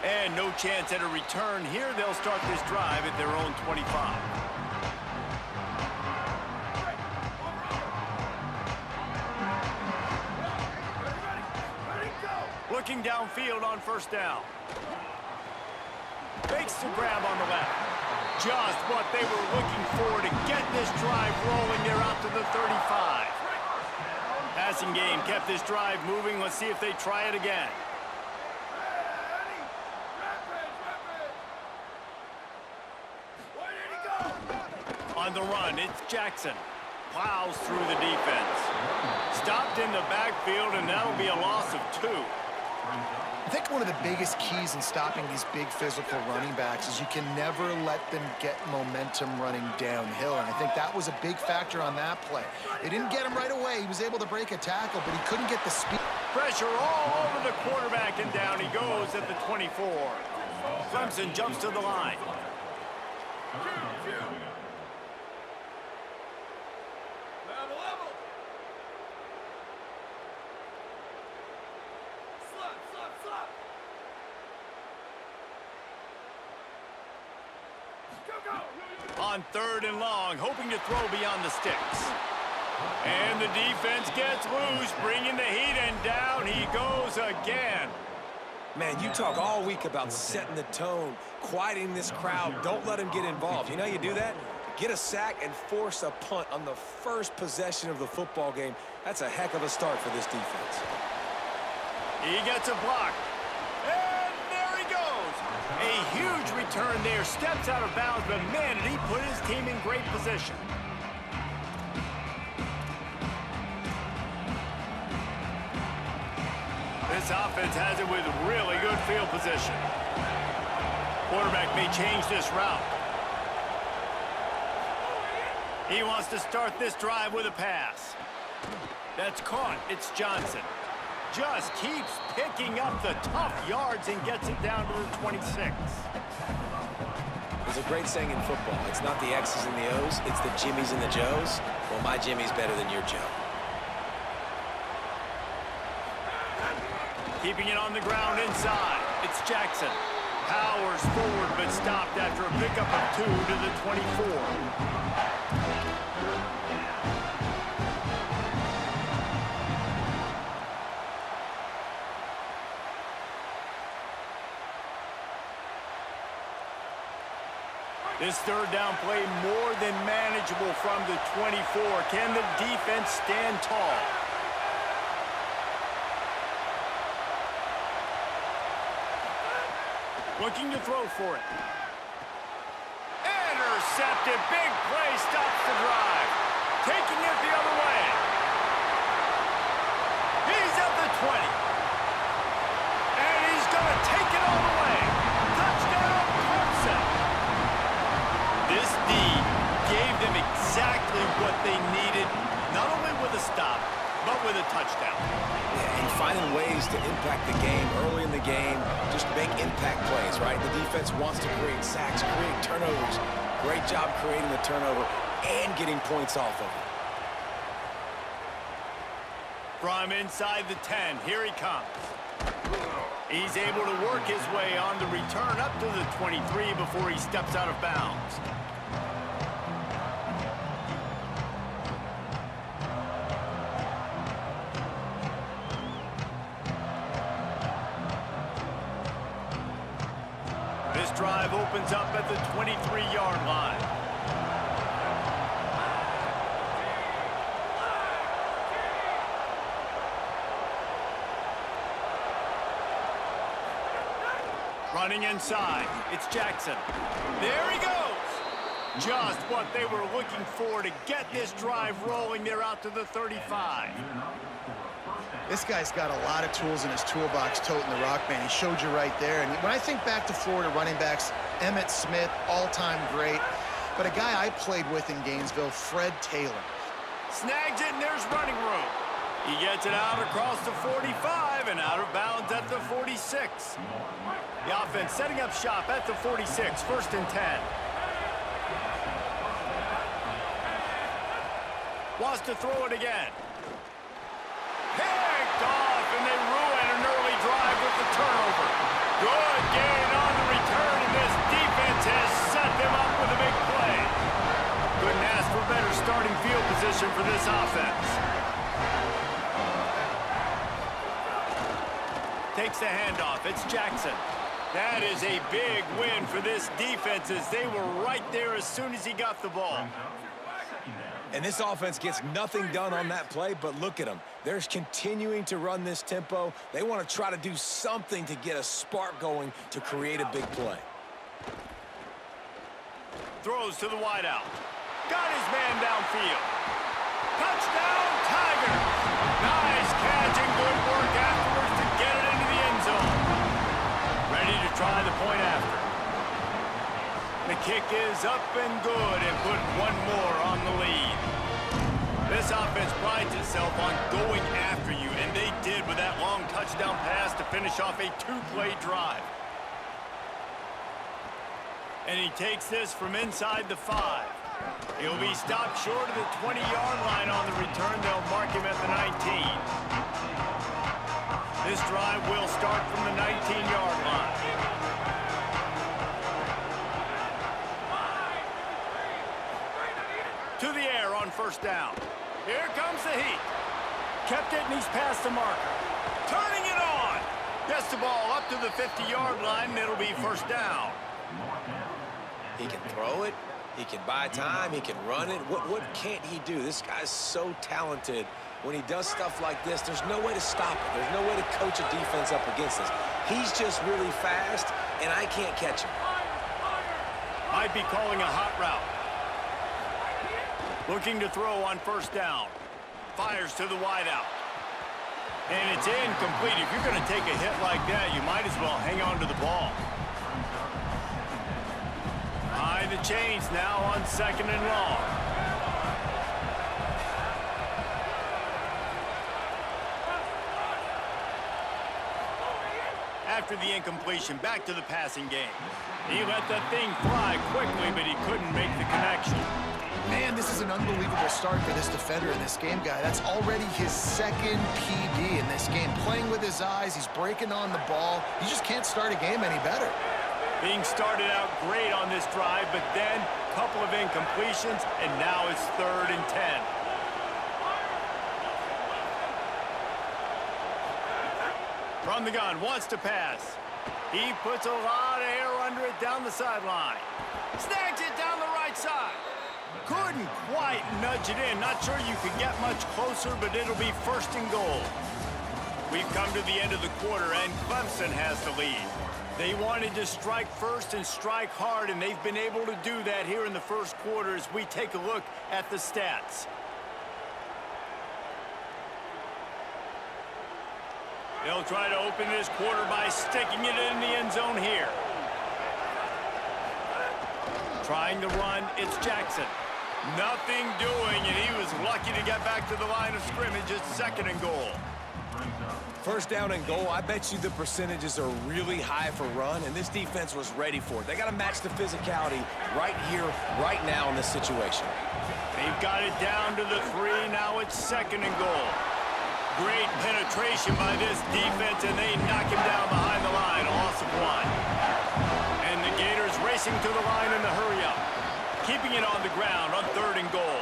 And no chance at a return here. They'll start this drive at their own 25. Looking downfield on first down. Makes the grab on the left. Just what they were looking for to get this drive rolling. They're out to the 35. Passing game kept this drive moving. Let's see if they try it again. On the run, it's Jackson. Plows through the defense. Stopped in the backfield, and that'll be a loss of 2. I think one of the biggest keys in stopping these big physical running backs is you can never let them get momentum running downhill, and I think that was a big factor on that play. They didn't get him right away. He was able to break a tackle, but he couldn't get the speed. Pressure all over the quarterback, and down he goes at the 24. Clemson jumps to the line. On 3rd and long, hoping to throw beyond the sticks. And the defense gets loose, bringing the heat, and down he goes again. Man, you talk all week about setting the tone, quieting this crowd. Don't let them get involved. You know how you do that? Get a sack and force a punt on the first possession of the football game. That's a heck of a start for this defense. He gets a block. And there he goes. A huge return there. Steps out of bounds, but man, did he put his team in great position. This offense has it with really good field position. Quarterback may change this route. He wants to start this drive with a pass. That's caught. It's Johnson. Just keeps picking up the tough yards and gets it down to the 26. There's a great saying in football. It's not the X's and the O's, it's the Jimmies and the Joes. Well, my Jimmy's better than your Joe. Keeping it on the ground inside. It's Jackson. Powers forward, but stopped after a pickup of 2 to the 24. This 3rd down play more than manageable from the 24. Can the defense stand tall? Looking to throw for it. Intercepted. Big play stops the drive. Taking it the other way. He's at the 20. And he's going to take it all the way. Touchdown, Clemson. This D gave them exactly what they needed, not only with a stop, but with a touchdown. Yeah, and finding ways to impact the game early in the game, just make impact plays, right? The defense wants to create sacks, create turnovers. Great job creating the turnover and getting points off of it. From inside the 10, here he comes. He's able to work his way on the return up to the 23 before he steps out of bounds. This drive opens up at the 23-yard line. Running inside, it's Jackson. There he goes. Just what they were looking for to get this drive rolling. They're out to the 35. This guy's got a lot of tools in his toolbox toting the rock, man. He showed you right there. And when I think back to Florida running backs, Emmitt Smith, all-time great. But a guy I played with in Gainesville, Fred Taylor. Snags it, and there's running room. He gets it out across the 45 and out of bounds at the 46. The offense setting up shop at the 46, 1st and 10. Wants to throw it again. Picked off, and they ruin an early drive with the turnover. Good game possession for this offense. Takes the handoff. It's Jackson. That is a big win for this defense as they were right there as soon as he got the ball. And this offense gets nothing done on that play, but look at them. They're continuing to run this tempo. They want to try to do something to get a spark going to create a big play. Throws to the wideout. Got his man downfield. Touchdown, Tigers! Nice catch and good work afterwards to get it into the end zone. Ready to try the point after. The kick is up and good and put one more on the lead. This offense prides itself on going after you, and they did with that long touchdown pass to finish off a two-play drive. And he takes this from inside the 5. He'll be stopped short of the 20-yard line on the return. They'll mark him at the 19. This drive will start from the 19-yard line. To the air on first down. Here comes the heat. Kept it, and he's past the marker. Turning it on. Gets the ball up to the 50-yard line, and it'll be first down. He can throw it. He can buy time. He can run it. What can't he do? This guy's so talented. When he does stuff like this, there's no way to stop it. There's no way to coach a defense up against this. He's just really fast, and I can't catch him. Might be calling a hot route. Looking to throw on first down. Fires to the wideout. And it's incomplete. If you're going to take a hit like that, you might as well hang on to the ball. High the chains now on second and long. After the incompletion, back to the passing game. He let that thing fly quickly, but he couldn't make the connection. Man, this is an unbelievable start for this defender in this game, guy. That's already his second PB in this game. Playing with his eyes, he's breaking on the ball. You just can't start a game any better. Being started out great on this drive, but then a couple of incompletions, and now it's 3rd and 10. From the gun, wants to pass. He puts a lot of air under it down the sideline. Snags it down the right side. Couldn't quite nudge it in. Not sure you could get much closer, but it'll be 1st and goal. We've come to the end of the quarter, and Clemson has the lead. They wanted to strike first and strike hard, and they've been able to do that here in the first quarter as we take a look at the stats. They'll try to open this quarter by sticking it in the end zone here. Trying to run, it's Jackson. Nothing doing, and he was lucky to get back to the line of scrimmage. It's 2nd and goal. First down and goal, I bet you the percentages are really high for run, and this defense was ready for it. They got to match the physicality right here, right now in this situation. They've got it down to the 3. Now it's 2nd and goal. Great penetration by this defense, and they knock him down behind the line. A loss of 1. And the Gators racing to the line in the hurry-up. Keeping it on the ground on 3rd and goal.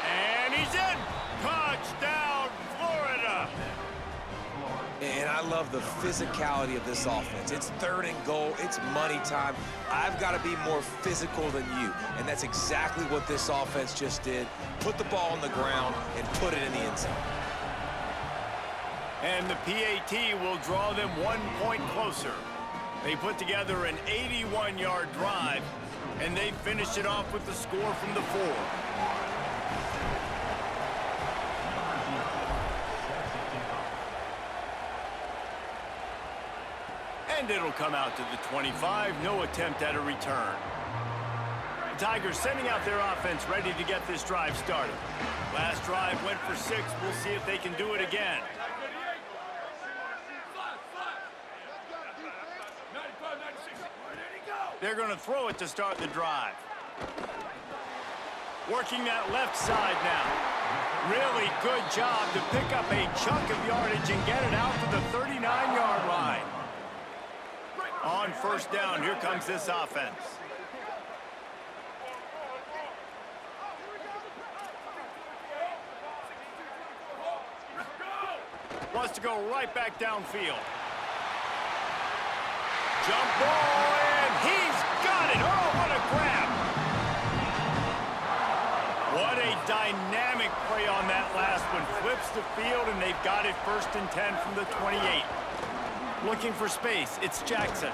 And he's in. Touchdown, Florida. And I love the physicality of this offense. It's 3rd and goal. It's money time. I've got to be more physical than you. And that's exactly what this offense just did. Put the ball on the ground and put it in the end zone. And the PAT will draw them 1 point closer. They put together an 81-yard drive, and they finished it off with the score from the 4. And it'll come out to the 25. No attempt at a return. The Tigers sending out their offense ready to get this drive started. Last drive went for 6. We'll see if they can do it again. They're going to throw it to start the drive. Working that left side now. Really good job to pick up a chunk of yardage and get it out to the 39-yard line. On first down, here comes this offense. Wants to go right back downfield. Jump ball, and he's got it. Oh, what a grab. What a dynamic play on that last one. Flips the field, and they've got it 1st and 10 from the 28. Looking for space. It's Jackson.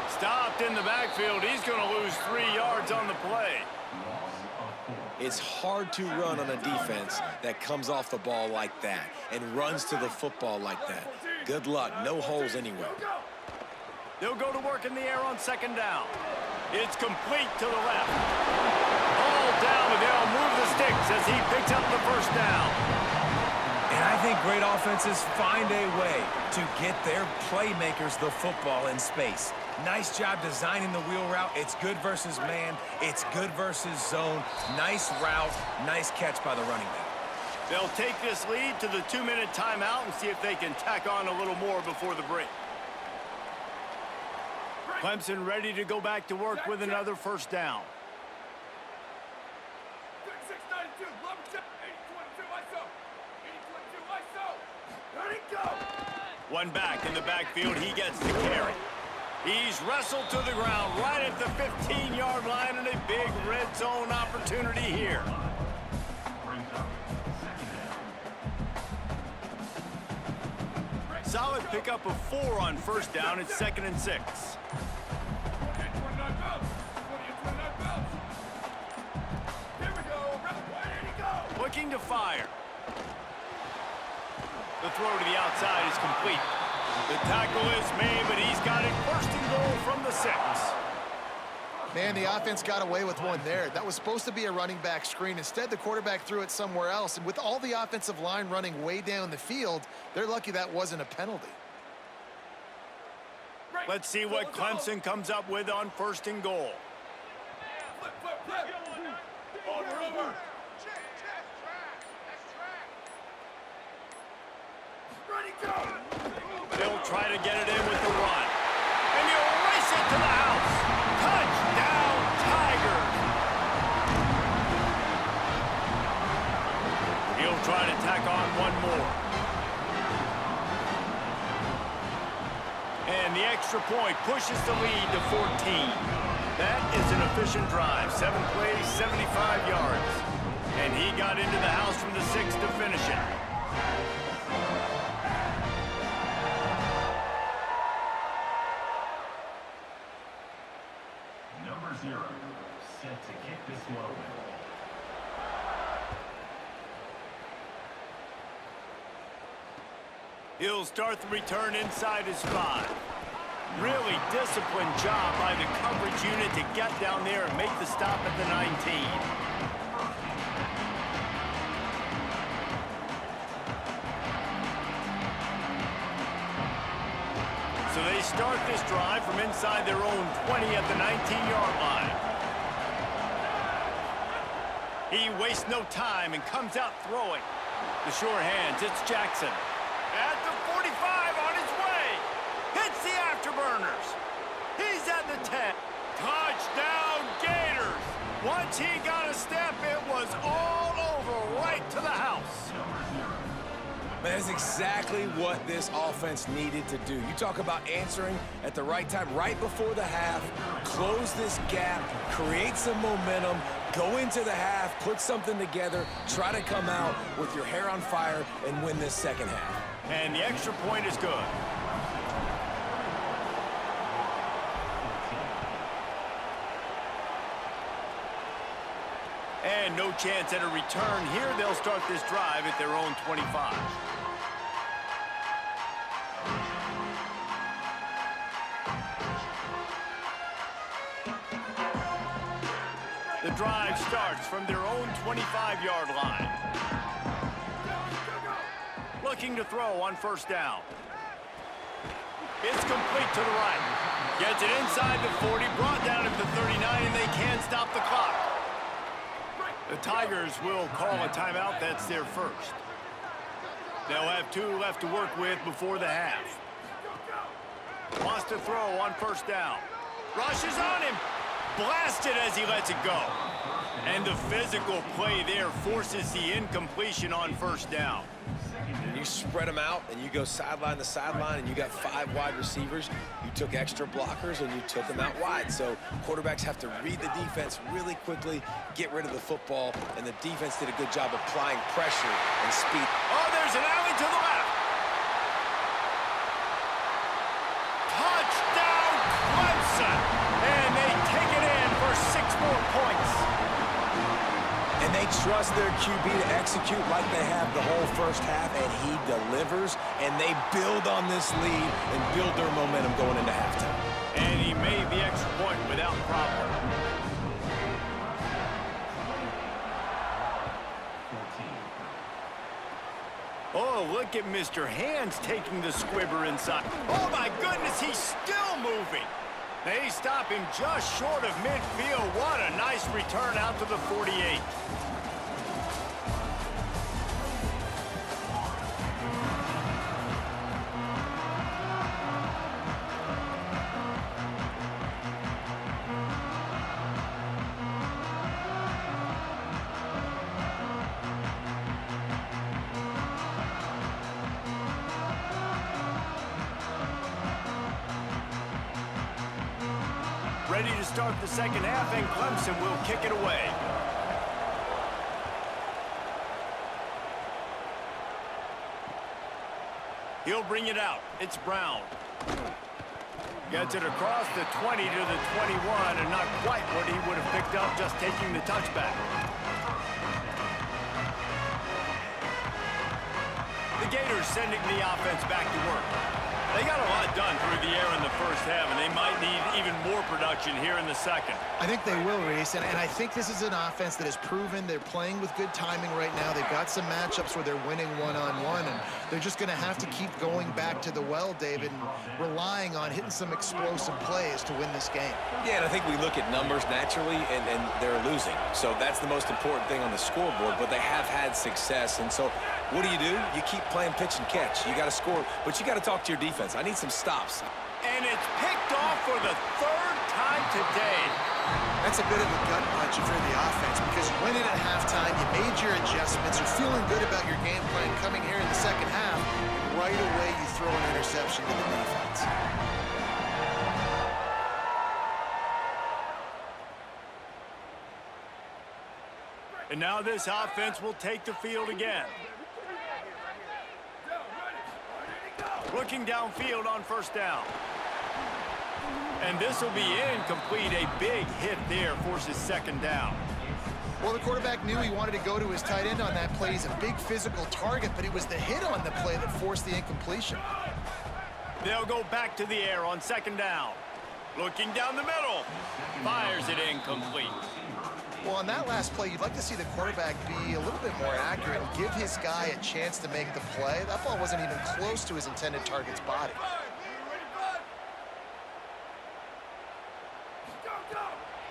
Stopped in the backfield. He's going to lose 3 yards on the play. It's hard to run on a defense that comes off the ball like that and runs to the football like that. Good luck. No holes anywhere. They'll go to work in the air on 2nd down. It's complete to the left. Ball down, and they'll move the sticks as he picks up the 1st down. And I think great offenses find a way to get their playmakers the football in space. Nice job designing the wheel route. It's good versus man. It's good versus zone. Nice route. Nice catch by the running back. They'll take this lead to the 2-minute timeout and see if they can tack on a little more before the break. Clemson ready to go back to work with another 1st down. One back in the backfield. He gets the carry. He's wrestled to the ground right at the 15-yard line, and a big red zone opportunity here. Solid pickup of 4 on 1st down. It's 2nd and 6. Looking to fire. The throw to the outside is complete. The tackle is made, but he's got it 1st and goal from the 6. Man, the offense got away with one there. That was supposed to be a running back screen. Instead, the quarterback threw it somewhere else. And with all the offensive line running way down the field, they're lucky that wasn't a penalty. Let's see what Clemson comes up with on 1st and goal. They'll try to get it in with the run. And he'll race it to the house. Touchdown, Tigers. He'll try to tack on one more. And the extra point pushes the lead to 14. That is an efficient drive. 7 plays, 75 yards. And he got into the house from the 6 to finish it. Number 0, set to kick this one away. He'll start the return inside his 5. Really disciplined job by the coverage unit to get down there and make the stop at the 19. So they start this drive from inside their own 20 at the 19-yard line. He wastes no time and comes out throwing. The sure hands, it's Jackson. At the 45 on his way. Hits the afterburners. He's at the 10. Touchdown, Gators. Once he got a step, it was all over right to the house. Man, that's exactly what this offense needed to do. You talk about answering at the right time, right before the half, close this gap, create some momentum, go into the half, put something together, try to come out with your hair on fire and win this 2nd half. And the extra point is good. And no chance at a return here. They'll start this drive at their own 25. The drive starts from their own 25-yard line. Looking to throw on 1st down. It's complete to the right. Gets it inside the 40, brought down at the 39, and they can't stop the clock. The Tigers will call a timeout. That's their 1st. They'll have 2 left to work with before the half. Wants to throw on 1st down. Rushes on him. Blasted as he lets it go. And the physical play there forces the incompletion on first down. When you spread them out and you go sideline to sideline and you got 5 wide receivers, you took extra blockers and you took them out wide. So quarterbacks have to read the defense really quickly, get rid of the football, and the defense did a good job applying pressure and speed. Oh, there's an alley to the left. Touchdown, Clemson! And they take it in for 6 more points. And they trust their QB to execute like they have the whole first half, and he delivers, and they build on this lead and build their momentum going into halftime. And he made the extra point without problem. 14. Oh, look at Mr. Hands taking the squibber inside. Oh, my goodness, he's still moving. They stop him just short of midfield. What a nice return out to the 48. Ready to start the second half, and Clemson will kick it away. He'll bring it out. It's Brown. Gets it across the 20 to the 21, and not quite what he would have picked up just taking the touchback. The Gators sending the offense back to work. They got a lot done through the air in the first half, and they might need even more production here in the second. I think they will, Reese, and I think this is an offense that has proven they're playing with good timing right now. They've got some matchups where they're winning one-on-one, and they're just going to have to keep going back to the well, David, and relying on hitting some explosive plays to win this game. Yeah, and I think we look at numbers naturally, and they're losing. So that's the most important thing on the scoreboard, but they have had success. And so what do? You keep playing pitch and catch. You got to score, but you got to talk to your defense. I need some stops. And it's picked off for the 3rd time today. That's a bit of a gut punch if you're the offense, because you went in at halftime, you made your adjustments, you're feeling good about your game plan coming here in the second half, and right away you throw an interception to the defense. And now this offense will take the field again. Looking downfield on first down. And this will be incomplete. A big hit there forces second down. Well, the quarterback knew he wanted to go to his tight end on that play. He's a big physical target, but it was the hit on the play that forced the incompletion. They'll go back to the air on second down. Looking down the middle. Fires it incomplete. Well, on that last play, you'd like to see the quarterback be a little bit more accurate and give his guy a chance to make the play. That ball wasn't even close to his intended target's body.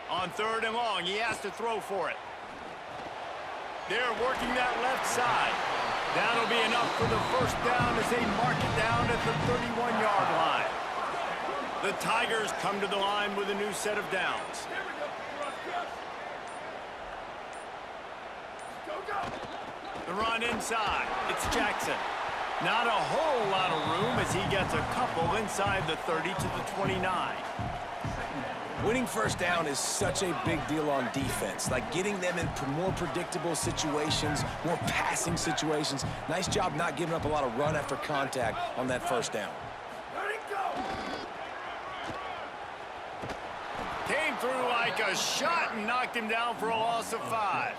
On 3rd and long, he has to throw for it. They're working that left side. That'll be enough for the first down as they mark it down at the 31-yard line. The Tigers come to the line with a new set of downs. The run inside. It's Jackson. Not a whole lot of room as he gets a couple inside the 30 to the 29. Winning first down is such a big deal on defense, like getting them in more predictable situations, more passing situations. Nice job not giving up a lot of run after contact on that first down. Came through like a shot and knocked him down for a loss of 5.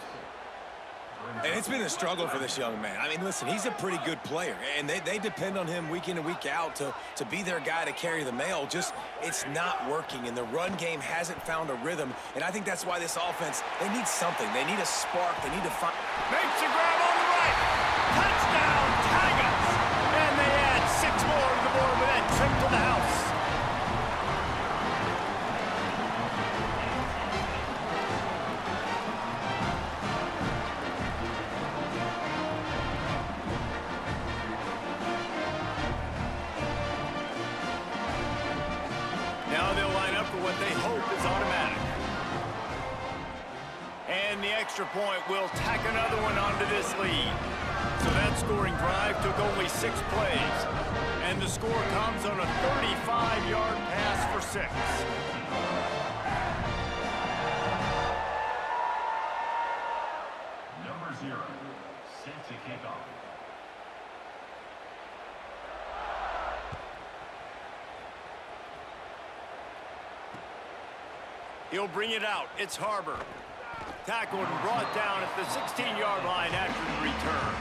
And it's been a struggle for this young man. I mean, listen, he's a pretty good player, and they depend on him week in and week out to be their guy to carry the mail. Just, it's not working, and the run game hasn't found a rhythm, and I think that's why this offense, they need something. They need a spark. They need to find... Makes a grab on the right. Touchdown, Tigers! And they add 6 more to the board with that trip to the house. Now they'll line up for what they hope is automatic. And the extra point will tack another one onto this lead. So that scoring drive took only 6 plays. And the score comes on a 35-yard pass for 6. Number 0, set to kick off. He'll bring it out. It's Harbor. Tackled and brought down at the 16-yard line after the return.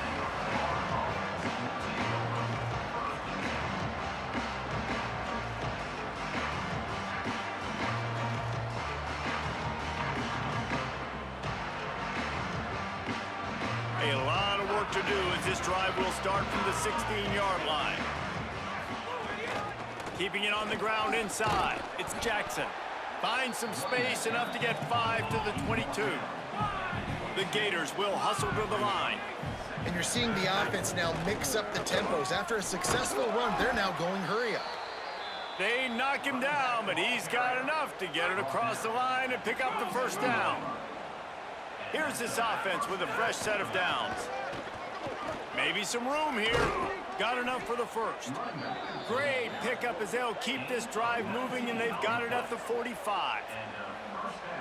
A lot of work to do as this drive will start from the 16-yard line. Keeping it on the ground inside. It's Jackson. Finds some space, enough to get 5 to the 22. The Gators will hustle to the line. And you're seeing the offense now mix up the tempos. After a successful run, they're now going hurry up. They knock him down, but he's got enough to get it across the line and pick up the first down. Here's this offense with a fresh set of downs. Maybe some room here. Got enough for the first. Great pickup as they'll keep this drive moving, and they've got it at the 45.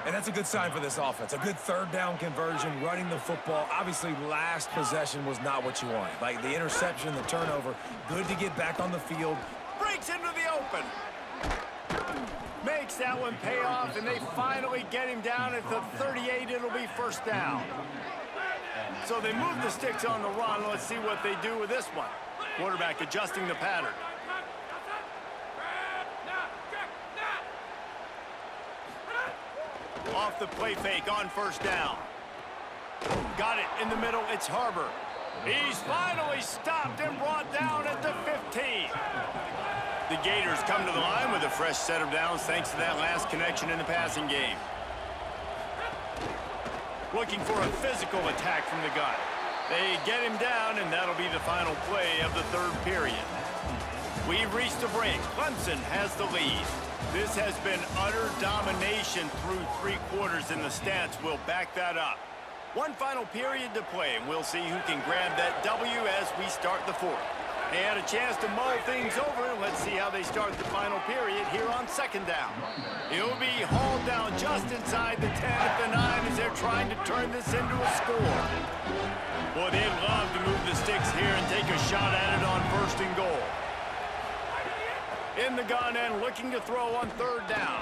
And that's a good sign for this offense. A good third down conversion, running the football. Obviously, last possession was not what you wanted. Like the interception, the turnover. Good to get back on the field. Breaks into the open. Makes that one pay off, and they finally get him down at the 38. It'll be first down. So they move the sticks on the run. Let's see what they do with this one. Quarterback adjusting the pattern. Off the play fake on first down. Got it in the middle. It's Harbor. He's finally stopped and brought down at the 15. The Gators come to the line with a fresh set of downs thanks to that last connection in the passing game. Looking for a physical attack from the gun. They get him down, and that'll be the final play of the third period. We've reached the break. Clemson has the lead. This has been utter domination through 3 quarters, and the stats will back that up. One final period to play, and we'll see who can grab that W as we start the fourth. They had a chance to mull things over. Let's see how they start the final period here on second down. He'll be hauled down just inside the 10 at the 9 as they're trying to turn this into a score. Boy, they'd love to move the sticks here and take a shot at it on first and goal. In the gun and looking to throw on third down.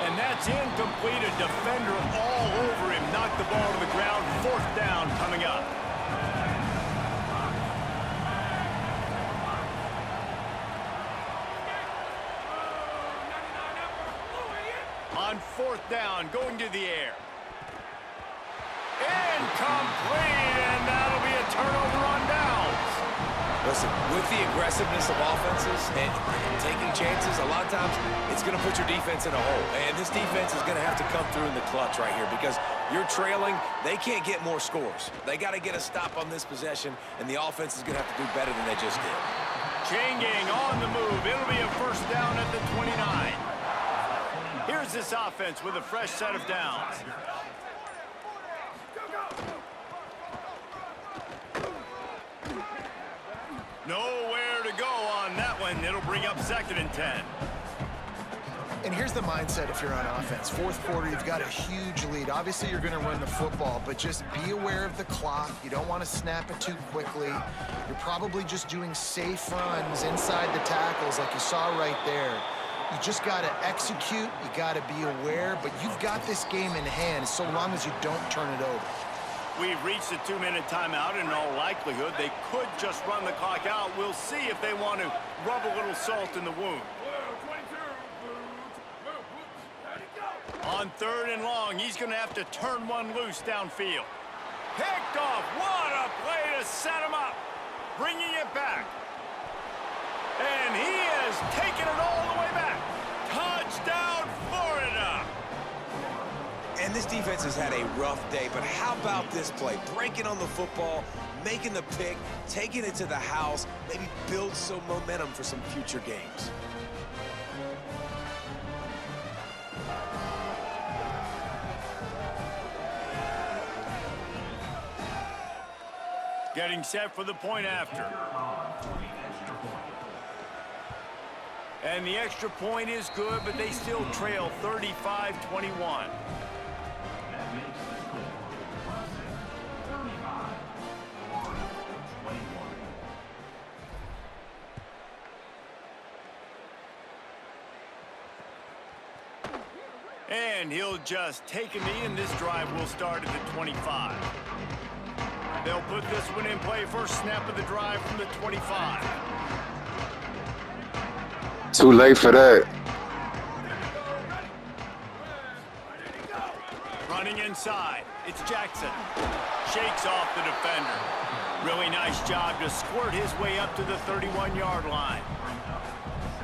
And that's incomplete. A defender all over him. Knocked the ball to the ground. Fourth down coming up. On fourth down, going to the air. Incomplete, and that'll be a turnover on downs. Listen, with the aggressiveness of offenses and taking chances, a lot of times it's going to put your defense in a hole. And this defense is going to have to come through in the clutch right here because you're trailing. They can't get more scores. They got to get a stop on this possession, and the offense is going to have to do better than they just did. Chain gang on the move. It'll be a first down at the 29. Here's this offense with a fresh set of downs. Nowhere to go on that one. It'll bring up second and 10. And here's the mindset if you're on offense. Fourth quarter, you've got a huge lead. Obviously, you're going to run the football, but just be aware of the clock. You don't want to snap it too quickly. You're probably just doing safe runs inside the tackles like you saw right there. You just got to execute. You got to be aware, but you've got this game in hand so long as you don't turn it over. We've reached a 2-minute timeout. In all likelihood, they could just run the clock out. We'll see if they want to rub a little salt in the wound. On third and long, he's going to have to turn one loose downfield. Picked off. What a play to set him up. Bringing it back. And he has taken it all the way back. Touchdown, Florida. And this defense has had a rough day, but how about this play? Breaking on the football, making the pick, taking it to the house, maybe build some momentum for some future games. Getting set for the point after. And the extra point is good, but they still trail 35-21. That makes the score 35-21. And he'll just take a knee, and this drive will start at the 25. They'll put this one in play. First snap of the drive from the 25. Too late for that. Running inside, it's Jackson. Shakes off the defender. Really nice job to squirt his way up to the 31-yard line.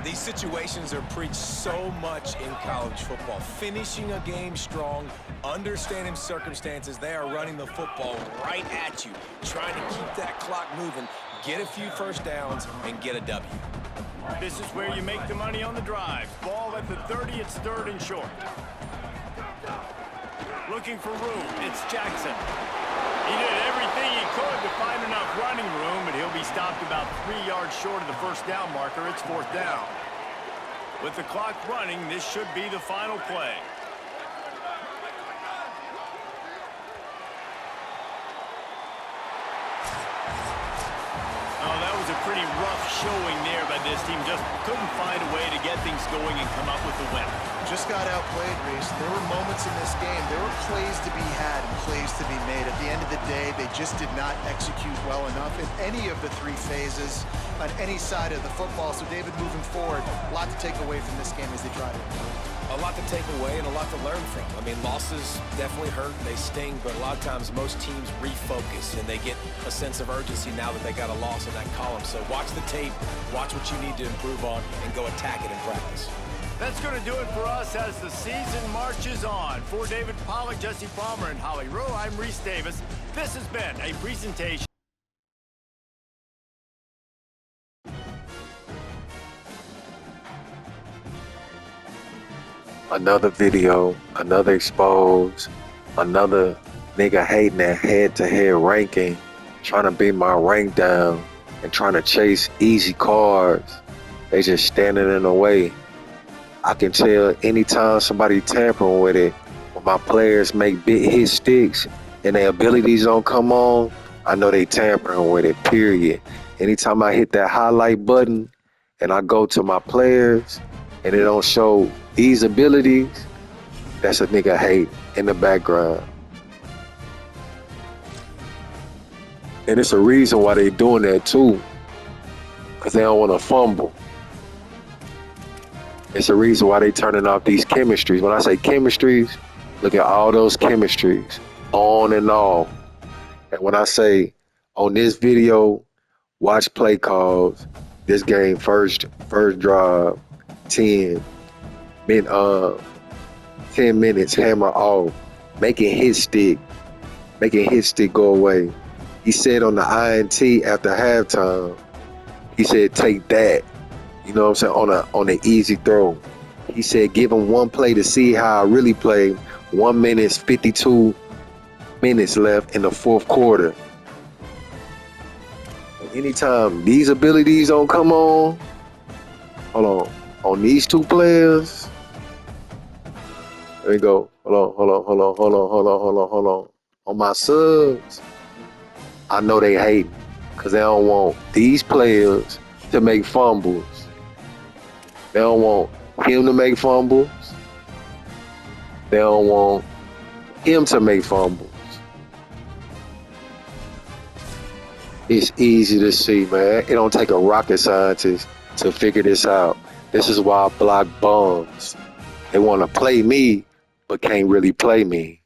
These situations are preached so much in college football. Finishing a game strong, understanding circumstances. They are running the football right at you, trying to keep that clock moving, get a few first downs, and get a W. This is where you make the money on the drive. Ball at the 30, it's third and short. Looking for room, it's Jackson. He did everything he could to find enough running room, but he'll be stopped about 3 yards short of the first down marker. It's fourth down. With the clock running, this should be the final play. Oh, that was a pretty rough showing there by this team. Just couldn't find a way to get things going and come up with the win. Just got outplayed, Reese. There were moments in this game. There were plays to be had and plays to be made. At the end of the day, they just did not execute well enough in any of the three phases on any side of the football. So, David, moving forward, a lot to take away from this game as they try to improve. A lot to take away and a lot to learn from. I mean, losses definitely hurt, they sting, but a lot of times most teams refocus and they get a sense of urgency now that they got a loss in that column. So watch the tape, watch what you need to improve on, and go attack it in practice. That's going to do it for us as the season marches on. For David Pollack, Jesse Palmer, and Holly Rowe, I'm Reese Davis. This has been a presentation. Another video, another expose, another nigga hating that head-to-head ranking, trying to beat my rank down and trying to chase easy cards. They just standing in the way. I can tell anytime somebody tampering with it, when my players make big hit sticks and their abilities don't come on, I know they tampering with it, period. Anytime I hit that highlight button and I go to my players and it don't show these abilities, that's a nigga hate in the background. And it's a reason why they doing that too, because they don't want to fumble. It's a reason why they turning off these chemistries. When I say chemistries, look at all those chemistries, on and off. And when I say on this video, watch play calls, this game first drive, 10 minutes, hammer off, making hit stick go away. He said on the INT after halftime, he said take that. You know what I'm saying, on an easy throw. He said give him one play to see how I really play. 1 minute, 52 minutes left in the fourth quarter. Anytime these abilities don't come on, hold on these two players, there we go. Hold on. On my subs, I know they hate because they don't want these players to make fumbles. They don't want him to make fumbles. They don't want him to make fumbles. It's easy to see, man. It don't take a rocket scientist to figure this out. This is why I block bums. They want to play me, but can't really play me.